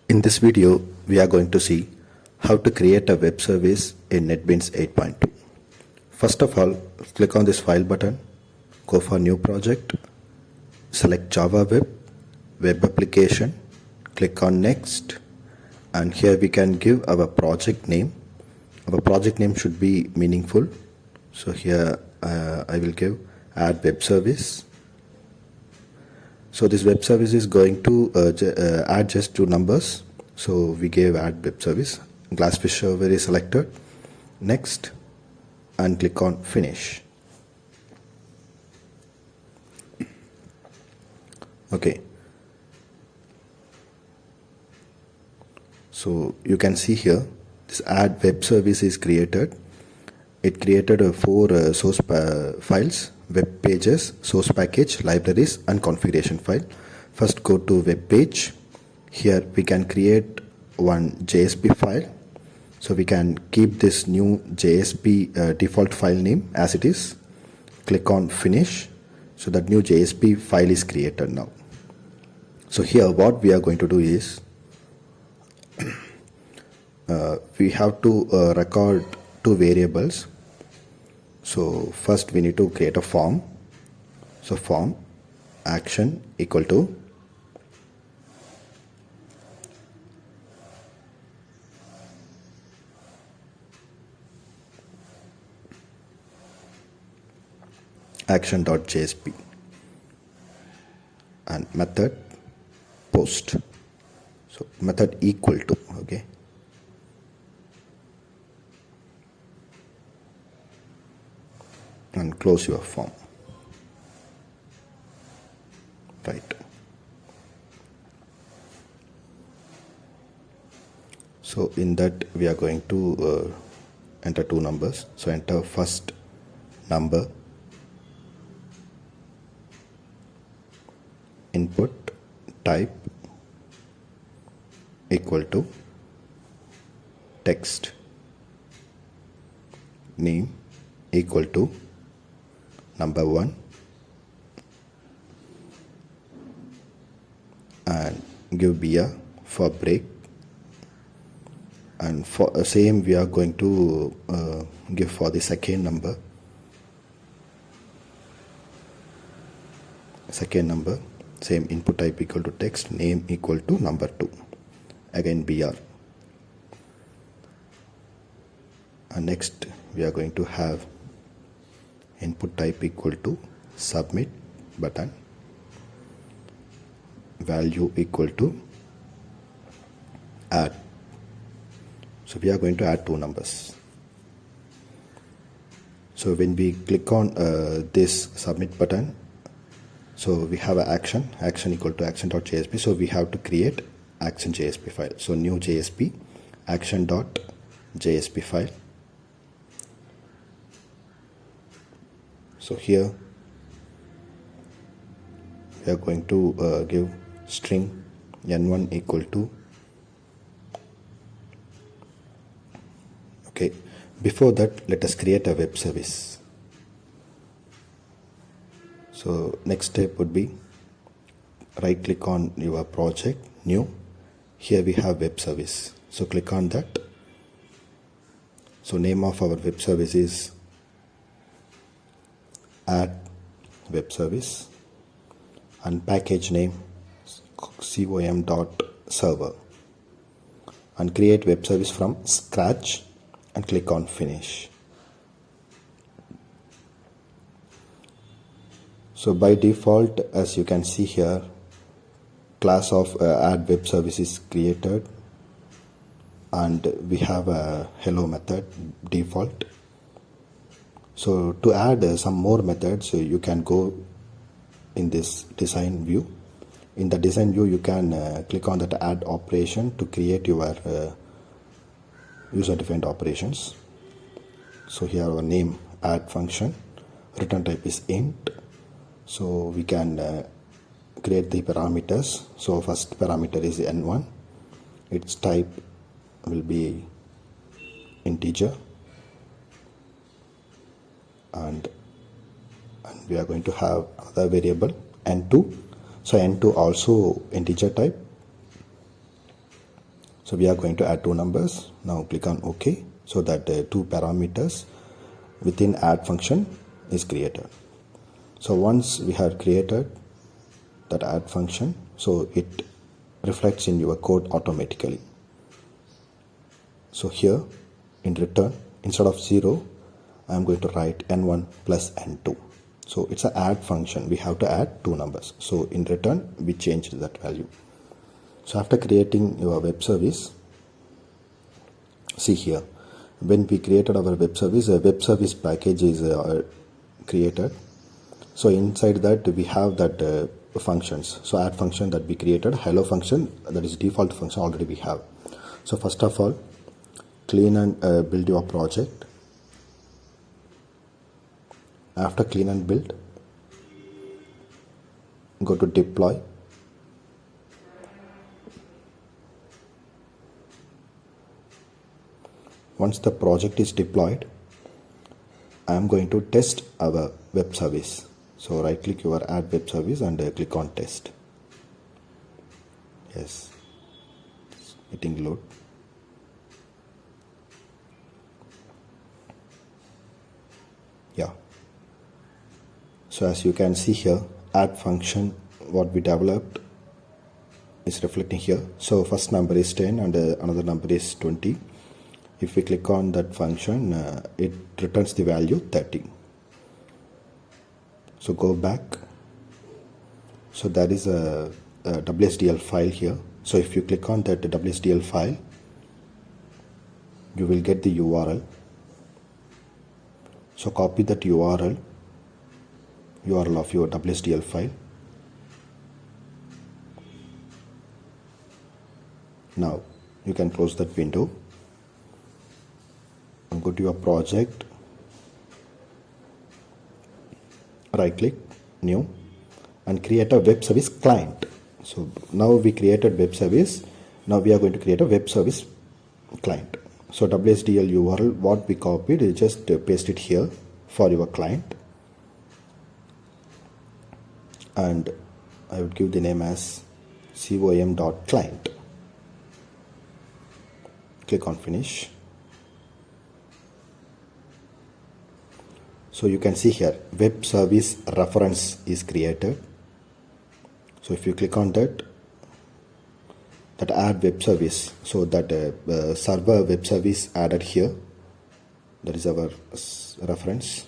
In this video, we are going to see how to create a web service in NetBeans 8.2. First of all, click on this file button, go for new project, select Java web application, click on next, and here we can give our project name. Our project name should be meaningful. So here I will give add web service. So this web service is going to add just two numbers. So we gave add web service. Glassfish server is selected. Next, and click on finish. Okay. So you can see here this add web service is created. It created four source files: web pages, source package, libraries, and configuration file. First, go to web page. Here we can create one JSP file. So we can keep this new JSP default file name as it is. Click on finish. So that new JSP file is created now. So here what we are going to do is we have to record two variables. So first we need to create a form. So form action equal to action.jsp and method post. So method equal to, okay. And close your form. Right. So in that we are going to enter two numbers. So enter first number, input type equal to text, name equal to number 1, and give BR for break, and for same we are going to give for the second number, same input type equal to text, name equal to number 2, again BR. And next we are going to have input type equal to submit button, value equal to add. So we are going to add two numbers. So when we click on this submit button, so we have an action equal to action.jsp. So we have to create action.jsp file. So new JSP action.jsp file. So here we are going to give string n1 equal to, okay. Before that, let us create a web service. So next step would be right click on your project, new. Here we have web service. So click on that. So name of our web service is add web service, and package name com.server, and create web service from scratch and click on finish. So by default, as you can see here, class of add web service is created, and we have a hello method default. So to add some more methods, you can go in this design view. In the design view, you can click on that add operation to create your user defined operations. So here our name add function, return type is int. So we can create the parameters. So first parameter is n1, its type will be integer, and we are going to have another variable n2. So n2 also integer type, So we are going to add two numbers. Now click on OK, so that two parameters within add function is created. So once we have created that add function, so it reflects in your code automatically. So here in return, instead of 0, I am going to write n1 plus n2. So it's an add function. We have to add two numbers. So in return, we changed that value. So after creating your web service, see here, when we created our web service, a web service package is created. So inside that we have that functions. So add function that we created, hello function, that is default function already we have. So first of all, clean and build your project. After clean and build, go to deploy. Once the project is deployed, I am going to test our web service. So right click your add web service and click on test. Yes, it's getting load. Yeah. So as you can see here, add function what we developed is reflecting here. So first number is 10 and another number is 20. If we click on that function, it returns the value 30. So go back. So that is a WSDL file here. So if you click on that WSDL file, you will get the URL. So copy that URL of your WSDL file. Now you can close that window and go to your project, right click, new, and create a web service client. So now we created web service. Now we are going to create a web service client. So WSDL URL what we copied, you just paste it here for your client, and I would give the name as com.client. Click on finish. So you can see here web service reference is created. So if you click on that add web service, so that server web service added here, that is our reference,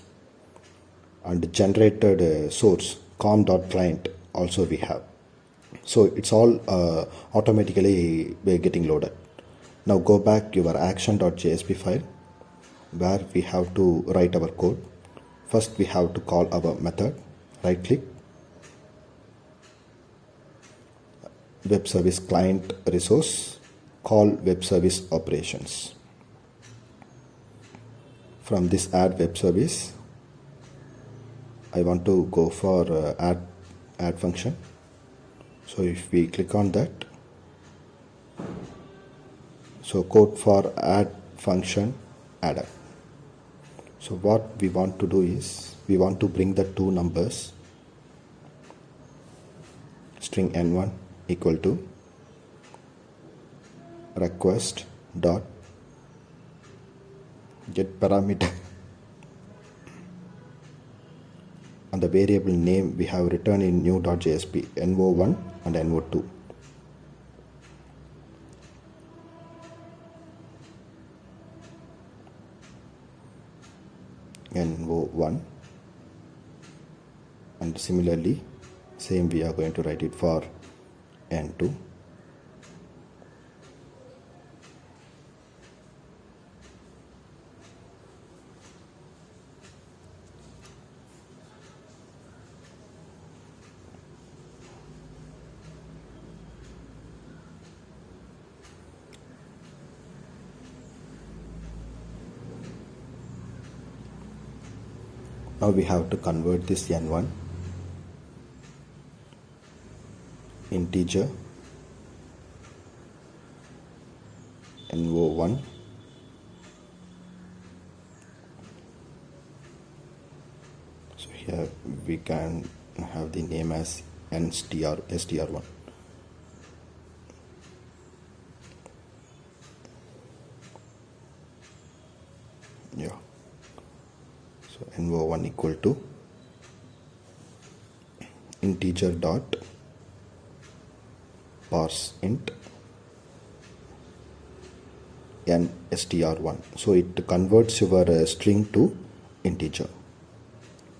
and generated source com.client also we have. So it's all automatically getting loaded. Now go back your action.jsp file where we have to write our code. First we have to call our method, right click, web service client resource, call web service operations. From this add web service, I want to go for add function. So if we click on that, so code for add function added. So what we want to do is we want to bring the two numbers, string n1 equal to request dot get parameter, and the variable name we have written in new.jsp no1 and no2. no1, and similarly same we are going to write it for n2. Now we have to convert this n1 integer no1 so here we can have the name as str1. Yeah. So NO1 equal to integer dot parse int n str1. So it converts your string to integer.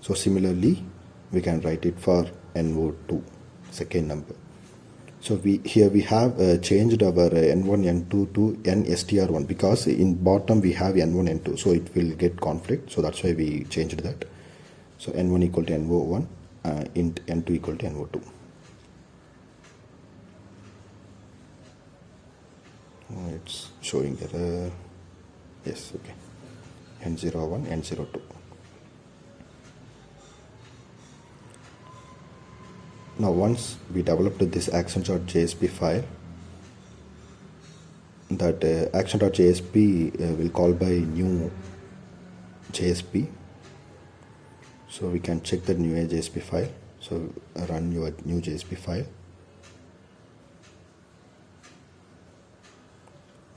So similarly, we can write it for NO2, second number. So we have changed our N1, N2 to NSTR1 because in bottom we have N1, N2, so it will get conflict. So that's why we changed that. So N1 equal to NO1, int N2 equal to NO2. It's showing error. Yes, okay. N01, N02. Now once we developed this action.jsp file, that action.jsp will call by new JSP. So we can check the new JSP file. So run your new JSP file.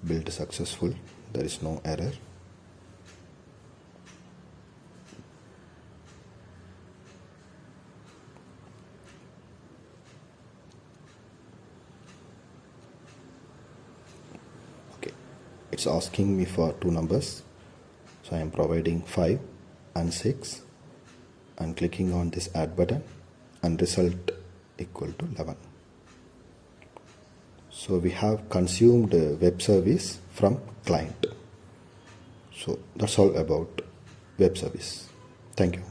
Build successful. There is no error. Okay, it's asking me for two numbers. So I am providing 5 and 6 and clicking on this add button, and result equal to 11. So we have consumed web service from client. So that's all about web service. Thank you.